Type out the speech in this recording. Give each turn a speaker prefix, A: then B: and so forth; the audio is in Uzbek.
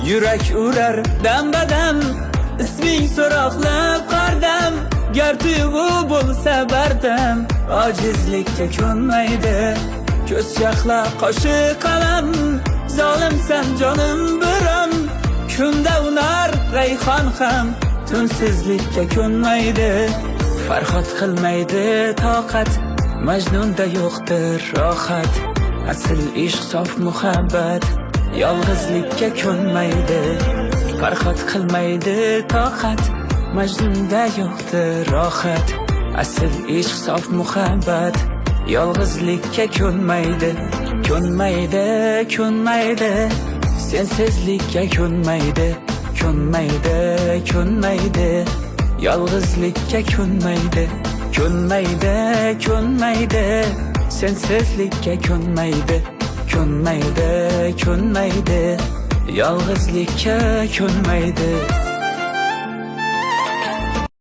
A: Yurak urar dam-badam, isming so'roqlab qardam. Gar tuyg'u bo'lsa bardam, ojizlikka ko'nmaydi. Ko'z chaqla qoshi qalam, zolimsan jonim biram. Kunda unar rayhon ham, tunsizlikka ko'nmaydi. Farhod qilmaydi toqat, Majnunda yo'qdir rohat. Asl ishq sof muhabbat, yolg'izlikka ko'nmaydi. Farhod qilmaydi toqat, Majnunda yo'qdir rohat. Asl ishq sof muhabbat, yolg'izlikka ko'nmaydi. Ko'nmaydi, ko'nmaydi, sensizlikka ko'nmaydi. Ko'nmaydi, ko'nmaydi, yolg'izlikka ko'nmaydi. Ko'nmaydi, ko'nmaydi, sensizlikka ko'nmaydi. Ko'nmaydi, ko'nmaydi, yolg'izlikka ko'nmaydi.